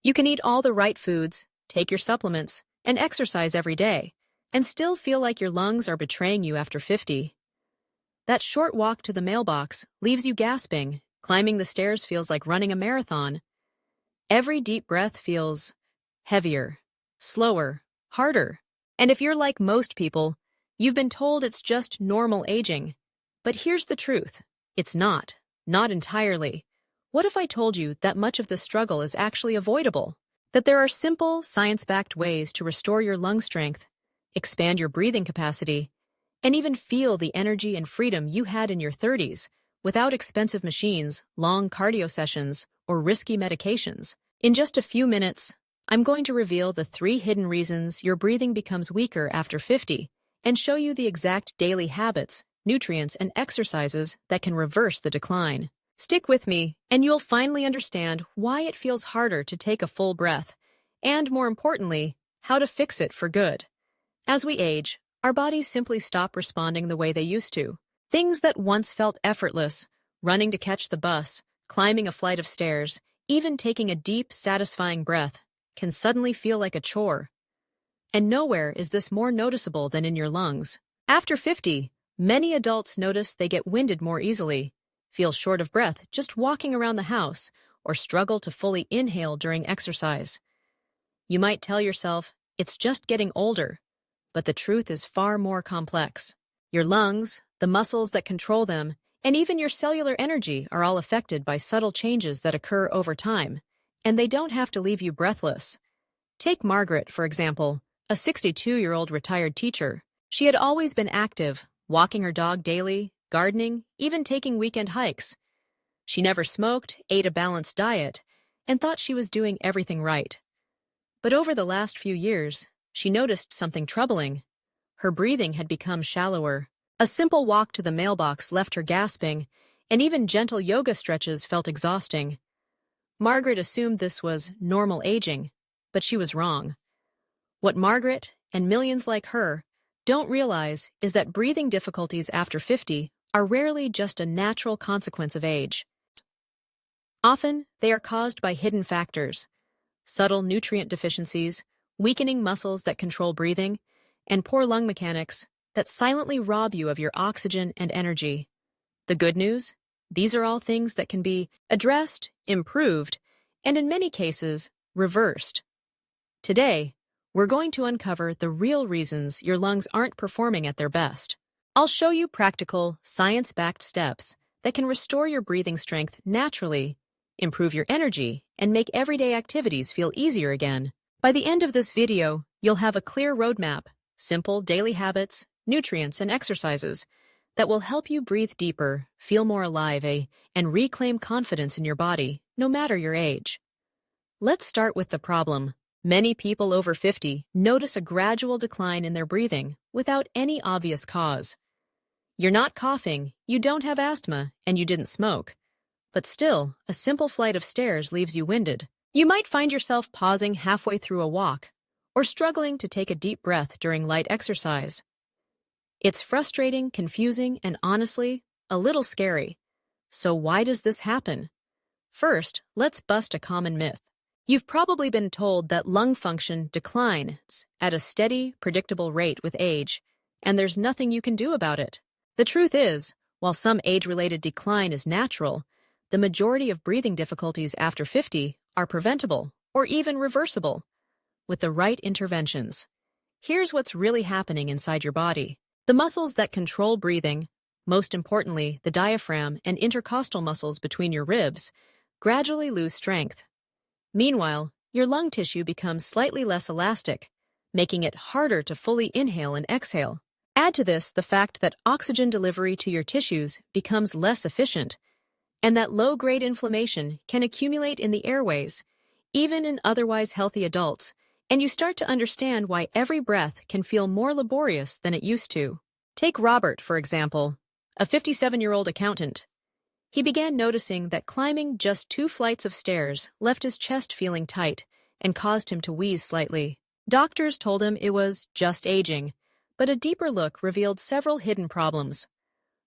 You can eat all the right foods, take your supplements, and exercise every day, and still feel like your lungs are betraying you after 50. That short walk to the mailbox leaves you gasping. Climbing the stairs feels like running a marathon. Every deep breath feels heavier, slower, harder. And if you're like most people, you've been told it's just normal aging. But here's the truth. It's not. Not entirely. What if I told you that much of the struggle is actually avoidable? That there are simple, science-backed ways to restore your lung strength, expand your breathing capacity, and even feel the energy and freedom you had in your 30s without expensive machines, long cardio sessions, or risky medications. In just a few minutes, I'm going to reveal the 3 hidden reasons your breathing becomes weaker after 50 and show you the exact daily habits, nutrients, and exercises that can reverse the decline. Stick with me, and you'll finally understand why it feels harder to take a full breath, and more importantly, how to fix it for good. As we age, our bodies simply stop responding the way they used to. Things that once felt effortless, running to catch the bus, climbing a flight of stairs, even taking a deep, satisfying breath, can suddenly feel like a chore. And nowhere is this more noticeable than in your lungs. After 50, many adults notice they get winded more easily, feel short of breath just walking around the house, or struggle to fully inhale during exercise. You might tell yourself, it's just getting older, but the truth is far more complex. Your lungs, the muscles that control them, and even your cellular energy are all affected by subtle changes that occur over time, and they don't have to leave you breathless. Take Margaret, for example, a 62-year-old retired teacher. She had always been active, walking her dog daily, gardening, even taking weekend hikes. She never smoked, ate a balanced diet, and thought she was doing everything right. But over the last few years, she noticed something troubling. Her breathing had become shallower. A simple walk to the mailbox left her gasping, and even gentle yoga stretches felt exhausting. Margaret assumed this was normal aging, but she was wrong. What Margaret, and millions like her, don't realize is that breathing difficulties after 50 are rarely just a natural consequence of age. Often, they are caused by hidden factors, subtle nutrient deficiencies, weakening muscles that control breathing, and poor lung mechanics that silently rob you of your oxygen and energy. The good news? These are all things that can be addressed, improved, and in many cases, reversed. Today, we're going to uncover the real reasons your lungs aren't performing at their best. I'll show you practical, science-backed steps that can restore your breathing strength naturally, improve your energy, and make everyday activities feel easier again. By the end of this video, you'll have a clear roadmap, simple daily habits, nutrients, and exercises that will help you breathe deeper, feel more alive, and reclaim confidence in your body, no matter your age. Let's start with the problem. Many people over 50 notice a gradual decline in their breathing without any obvious cause. You're not coughing, you don't have asthma, and you didn't smoke. But still, a simple flight of stairs leaves you winded. You might find yourself pausing halfway through a walk, or struggling to take a deep breath during light exercise. It's frustrating, confusing, and honestly, a little scary. So why does this happen? First, let's bust a common myth. You've probably been told that lung function declines at a steady, predictable rate with age, and there's nothing you can do about it. The truth is, while some age-related decline is natural, the majority of breathing difficulties after 50 are preventable or even reversible with the right interventions. Here's what's really happening inside your body. The muscles that control breathing, most importantly the diaphragm and intercostal muscles between your ribs, gradually lose strength. Meanwhile, your lung tissue becomes slightly less elastic, making it harder to fully inhale and exhale. Add to this the fact that oxygen delivery to your tissues becomes less efficient, and that low-grade inflammation can accumulate in the airways, even in otherwise healthy adults, and you start to understand why every breath can feel more laborious than it used to. Take Robert, for example, a 57-year-old accountant. He began noticing that climbing just 2 flights of stairs left his chest feeling tight and caused him to wheeze slightly. Doctors told him it was just aging, but a deeper look revealed several hidden problems.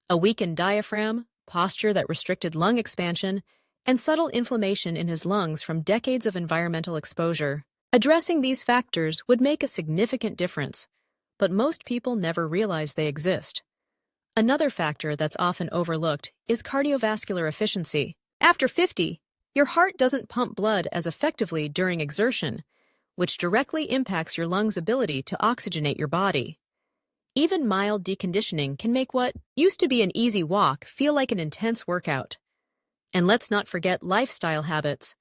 A weakened diaphragm, posture that restricted lung expansion, and subtle inflammation in his lungs from decades of environmental exposure. Addressing these factors would make a significant difference, but most people never realize they exist. Another factor that's often overlooked is cardiovascular efficiency. After 50, your heart doesn't pump blood as effectively during exertion, which directly impacts your lungs' ability to oxygenate your body. Even mild deconditioning can make what used to be an easy walk feel like an intense workout. And let's not forget lifestyle habits.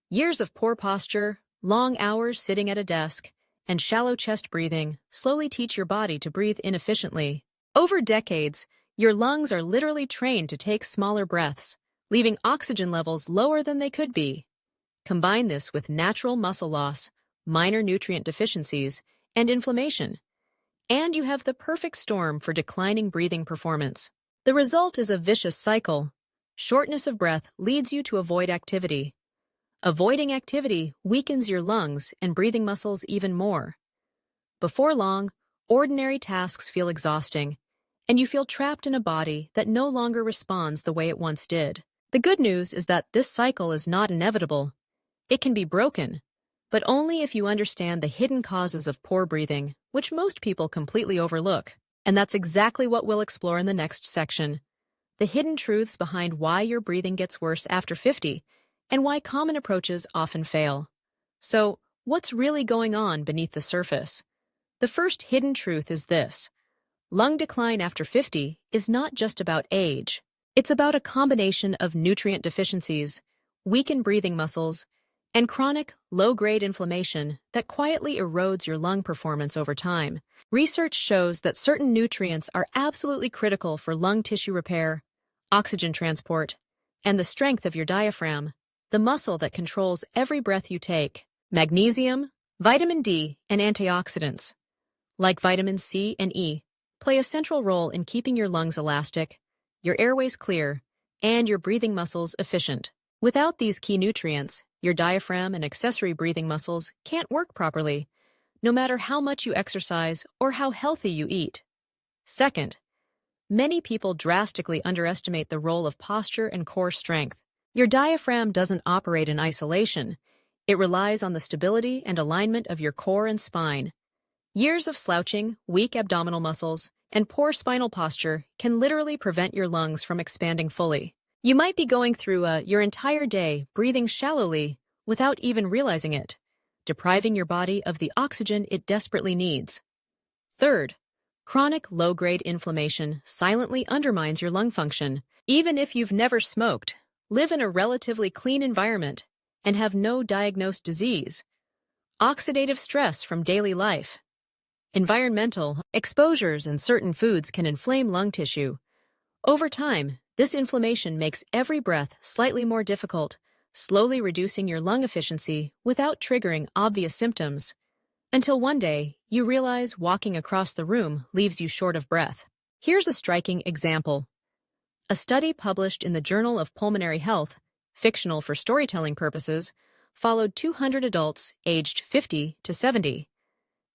Years of poor posture, long hours sitting at a desk, and shallow chest breathing slowly teach your body to breathe inefficiently. Over decades, your lungs are literally trained to take smaller breaths, leaving oxygen levels lower than they could be. Combine this with natural muscle loss, minor nutrient deficiencies, and inflammation, and you have the perfect storm for declining breathing performance. The result is a vicious cycle. Shortness of breath leads you to avoid activity. Avoiding activity weakens your lungs and breathing muscles even more. Before long, ordinary tasks feel exhausting, and you feel trapped in a body that no longer responds the way it once did. The good news is that this cycle is not inevitable. It can be broken, but only if you understand the hidden causes of poor breathing, which most people completely overlook. And that's exactly what we'll explore in the next section. The hidden truths behind why your breathing gets worse after 50, and why common approaches often fail. So, what's really going on beneath the surface? The first hidden truth is this. Lung decline after 50 is not just about age. It's about a combination of nutrient deficiencies, weakened breathing muscles, and chronic, low-grade inflammation that quietly erodes your lung performance over time. Research shows that certain nutrients are absolutely critical for lung tissue repair, oxygen transport, and the strength of your diaphragm, the muscle that controls every breath you take. Magnesium, vitamin D, and antioxidants, like vitamin C and E, play a central role in keeping your lungs elastic, your airways clear, and your breathing muscles efficient. Without these key nutrients, your diaphragm and accessory breathing muscles can't work properly, no matter how much you exercise or how healthy you eat. Second, many people drastically underestimate the role of posture and core strength. Your diaphragm doesn't operate in isolation. It relies on the stability and alignment of your core and spine. Years of slouching, weak abdominal muscles, and poor spinal posture can literally prevent your lungs from expanding fully. You might be going through your entire day breathing shallowly without even realizing it, depriving your body of the oxygen it desperately needs. Third, chronic low-grade inflammation silently undermines your lung function. Even if you've never smoked, live in a relatively clean environment, and have no diagnosed disease, oxidative stress from daily life, environmental exposures, and certain foods can inflame lung tissue. Over time, this inflammation makes every breath slightly more difficult, slowly reducing your lung efficiency without triggering obvious symptoms, until one day you realize walking across the room leaves you short of breath. Here's a striking example. A study published in the Journal of Pulmonary Health, fictional for storytelling purposes, followed 200 adults aged 50 to 70.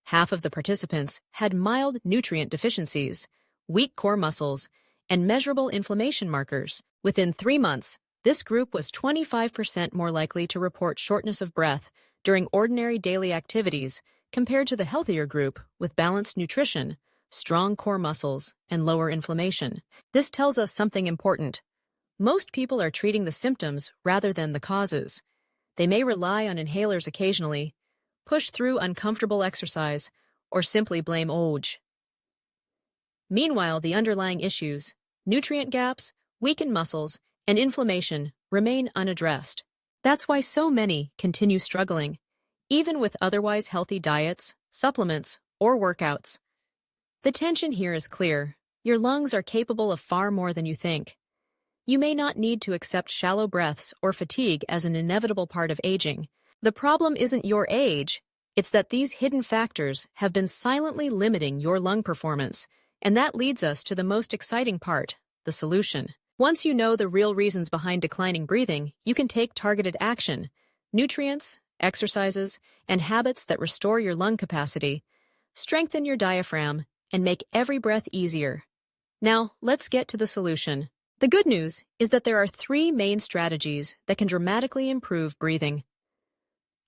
Half of the participants had mild nutrient deficiencies, weak core muscles, and measurable inflammation markers. Within 3 months, this group was 25% more likely to report shortness of breath during ordinary daily activities compared to the healthier group with balanced nutrition, strong core muscles, and lower inflammation. This tells us something important. Most people are treating the symptoms rather than the causes. They may rely on inhalers occasionally, push through uncomfortable exercise, or simply blame age. Meanwhile, the underlying issues, nutrient gaps, weakened muscles, and inflammation remain unaddressed. That's why so many continue struggling, even with otherwise healthy diets, supplements, or workouts. The tension here is clear. Your lungs are capable of far more than you think. You may not need to accept shallow breaths or fatigue as an inevitable part of aging. The problem isn't your age, it's that these hidden factors have been silently limiting your lung performance, and that leads us to the most exciting part, the solution. Once you know the real reasons behind declining breathing, you can take targeted action. Nutrients, exercises, and habits that restore your lung capacity, strengthen your diaphragm, and make every breath easier. Now, let's get to the solution. The good news is that there are three main strategies that can dramatically improve breathing.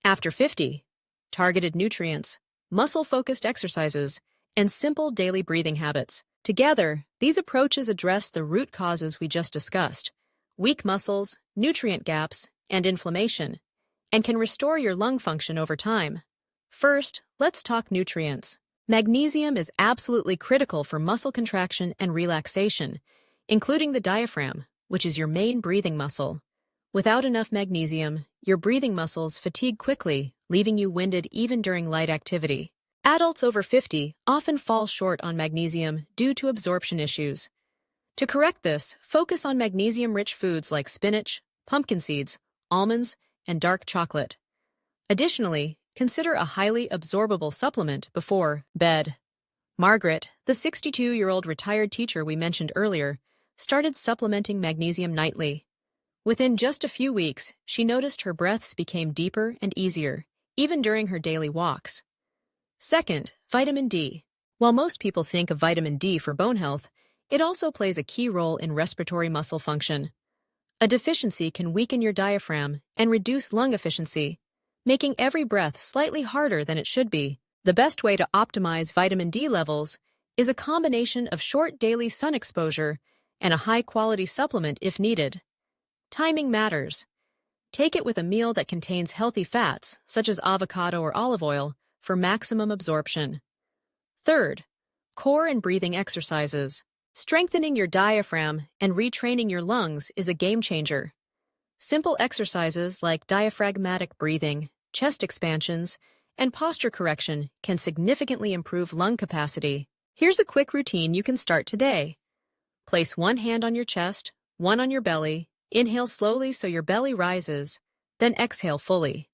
After 50, targeted nutrients, muscle-focused exercises, and simple daily breathing habits. Together, these approaches address the root causes we just discussed: weak muscles, nutrient gaps, and inflammation, and can restore your lung function over time. First, let's talk nutrients. Magnesium is absolutely critical for muscle contraction and relaxation, including the diaphragm, which is your main breathing muscle. Without enough magnesium, your breathing muscles fatigue quickly, leaving you winded even during light activity. Adults over 50 often fall short on magnesium due to absorption issues. To correct this, focus on magnesium-rich foods like spinach, pumpkin seeds, almonds, and dark chocolate. Additionally, consider a highly absorbable supplement before bed. Margaret, the 62-year-old retired teacher we mentioned earlier, started supplementing magnesium nightly. Within just a few weeks, she noticed her breaths became deeper and easier, even during her daily walks. Second, vitamin D. While most people think of vitamin D for bone health, it also plays a key role in respiratory muscle function. A deficiency can weaken your diaphragm and reduce lung efficiency, making every breath slightly harder than it should be. The best way to optimize vitamin D levels is a combination of short daily sun exposure and a high-quality supplement if needed. Timing matters. Take it with a meal that contains healthy fats, such as avocado or olive oil, for maximum absorption. Third, core and breathing exercises. Strengthening your diaphragm and retraining your lungs is a game changer. Simple exercises like diaphragmatic breathing, chest expansions, and posture correction can significantly improve lung capacity. Here's a quick routine you can start today. Place one hand on your chest, one on your belly. Inhale slowly so your belly rises, then exhale fully.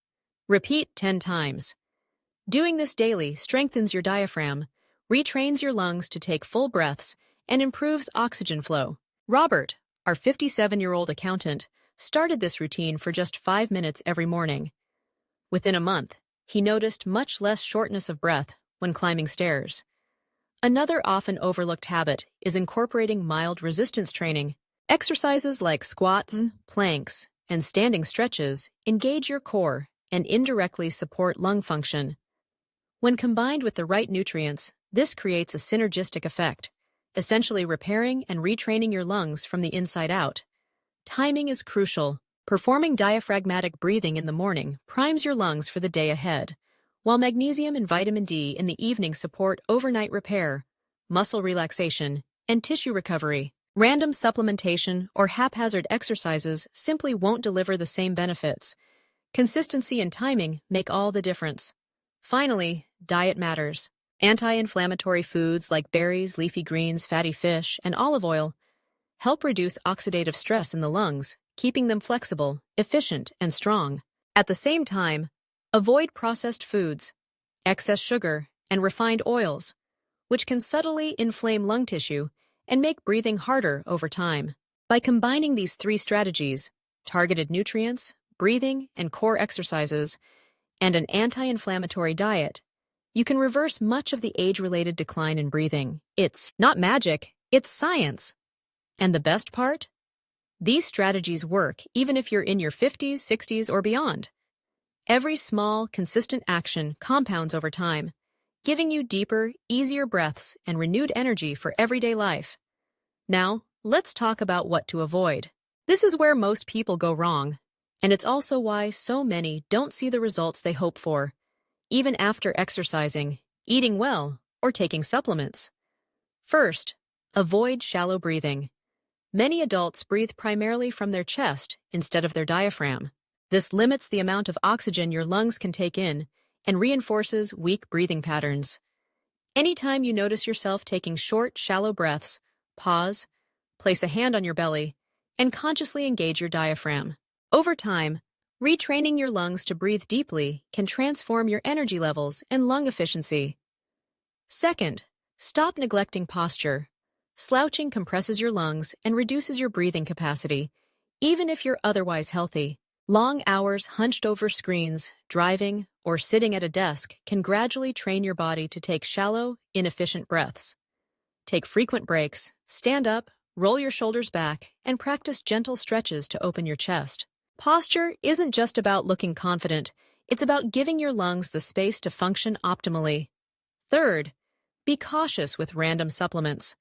Repeat 10 times. Doing this daily strengthens your diaphragm, retrains your lungs to take full breaths, and improves oxygen flow. Robert, our 57-year-old accountant, started this routine for just 5 minutes every morning. Within a month, he noticed much less shortness of breath when climbing stairs. Another often overlooked habit is incorporating mild resistance training. Exercises like squats, planks, and standing stretches engage your core and indirectly support lung function. When combined with the right nutrients, this creates a synergistic effect, essentially repairing and retraining your lungs from the inside out. Timing is crucial. Performing diaphragmatic breathing in the morning primes your lungs for the day ahead, while magnesium and vitamin D in the evening support overnight repair, muscle relaxation, and tissue recovery. Random supplementation or haphazard exercises simply won't deliver the same benefits. Consistency and timing make all the difference. Finally, diet matters. Anti-inflammatory foods like berries, leafy greens, fatty fish, and olive oil help reduce oxidative stress in the lungs, keeping them flexible, efficient, and strong. At the same time, avoid processed foods, excess sugar, and refined oils, which can subtly inflame lung tissue and make breathing harder over time. By combining these three strategies, targeted nutrients, breathing and core exercises, and an anti-inflammatory diet, you can reverse much of the age-related decline in breathing. It's not magic, it's science. And the best part? These strategies work even if you're in your 50s, 60s, or beyond. Every small, consistent action compounds over time, giving you deeper, easier breaths and renewed energy for everyday life. Now, let's talk about what to avoid. This is where most people go wrong, and it's also why so many don't see the results they hope for, even after exercising, eating well, or taking supplements. First, avoid shallow breathing. Many adults breathe primarily from their chest instead of their diaphragm. This limits the amount of oxygen your lungs can take in and reinforces weak breathing patterns. Anytime you notice yourself taking short, shallow breaths, pause, place a hand on your belly, and consciously engage your diaphragm. Over time, retraining your lungs to breathe deeply can transform your energy levels and lung efficiency. Second, stop neglecting posture. Slouching compresses your lungs and reduces your breathing capacity, even if you're otherwise healthy. Long hours hunched over screens, driving, or sitting at a desk can gradually train your body to take shallow, inefficient breaths. Take frequent breaks, stand up, roll your shoulders back, and practice gentle stretches to open your chest. Posture isn't just about looking confident, it's about giving your lungs the space to function optimally. Third, be cautious with random supplements.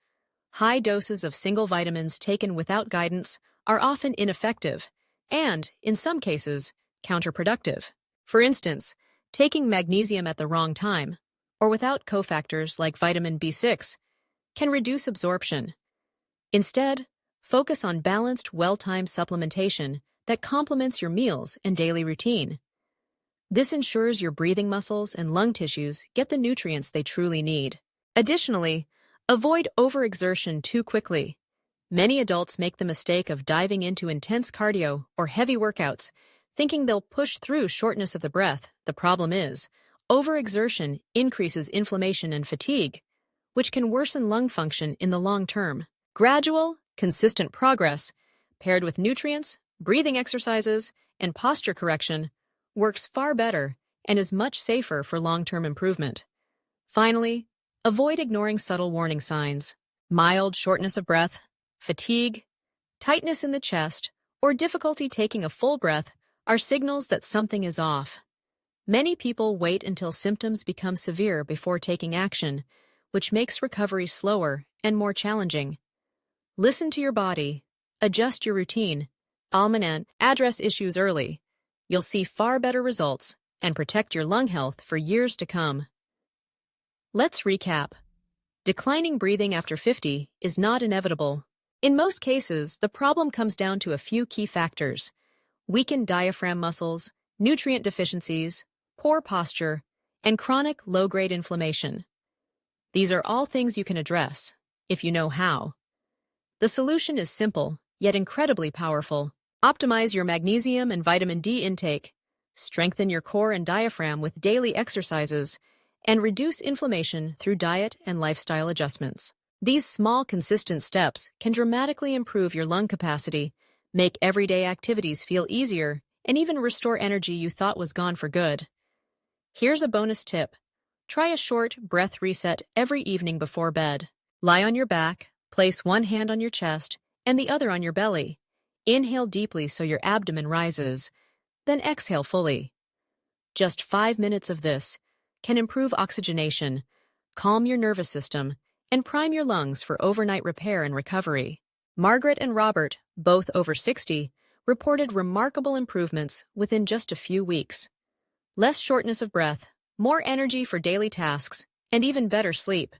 High doses of single vitamins taken without guidance are often ineffective and, in some cases, counterproductive. For instance, taking magnesium at the wrong time, or without cofactors like vitamin B6, can reduce absorption. Instead, focus on balanced, well-timed supplementation that complements your meals and daily routine. This ensures your breathing muscles and lung tissues get the nutrients they truly need. Additionally, avoid overexertion too quickly. Many adults make the mistake of diving into intense cardio or heavy workouts, thinking they'll push through shortness of the breath. The problem is, overexertion increases inflammation and fatigue, which can worsen lung function in the long term. Gradual, consistent progress, paired with nutrients, breathing exercises, and posture correction, works far better and is much safer for long-term improvement. Finally, avoid ignoring subtle warning signs. Mild shortness of breath, fatigue, tightness in the chest, or difficulty taking a full breath are signals that something is off. Many people wait until symptoms become severe before taking action, which makes recovery slower and more challenging. Listen to your body, adjust your routine, and address issues early. You'll see far better results and protect your lung health for years to come. Let's recap. Declining breathing after 50 is not inevitable. In most cases, the problem comes down to a few key factors: weakened diaphragm muscles, nutrient deficiencies, poor posture, and chronic low-grade inflammation. These are all things you can address, if you know how. The solution is simple, yet incredibly powerful. Optimize your magnesium and vitamin D intake, strengthen your core and diaphragm with daily exercises, and reduce inflammation through diet and lifestyle adjustments. These small, consistent steps can dramatically improve your lung capacity, make everyday activities feel easier, and even restore energy you thought was gone for good. Here's a bonus tip. Try a short breath reset every evening before bed. Lie on your back, place one hand on your chest and the other on your belly. Inhale deeply so your abdomen rises, then exhale fully. Just 5 minutes of this can improve oxygenation, calm your nervous system, and prime your lungs for overnight repair and recovery. Margaret and Robert, both over 60, reported remarkable improvements within just a few weeks. Less shortness of breath, more energy for daily tasks, and even better sleep.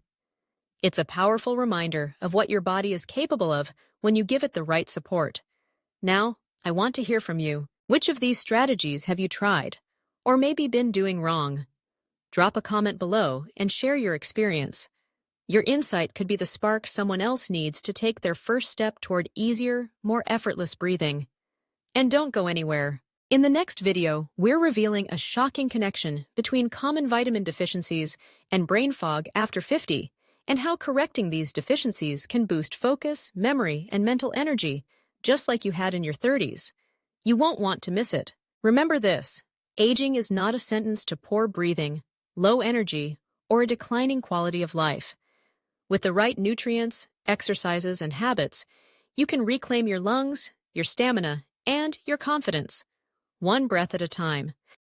It's a powerful reminder of what your body is capable of when you give it the right support. Now, I want to hear from you. Which of these strategies have you tried, or maybe been doing wrong? Drop a comment below and share your experience. Your insight could be the spark someone else needs to take their first step toward easier, more effortless breathing. And don't go anywhere. In the next video, we're revealing a shocking connection between common vitamin deficiencies and brain fog after 50, and how correcting these deficiencies can boost focus, memory, and mental energy, just like you had in your 30s. You won't want to miss it. Remember this: aging is not a sentence to poor breathing, low energy, or a declining quality of life. With the right nutrients, exercises, and habits, you can reclaim your lungs, your stamina, and your confidence, one breath at a time.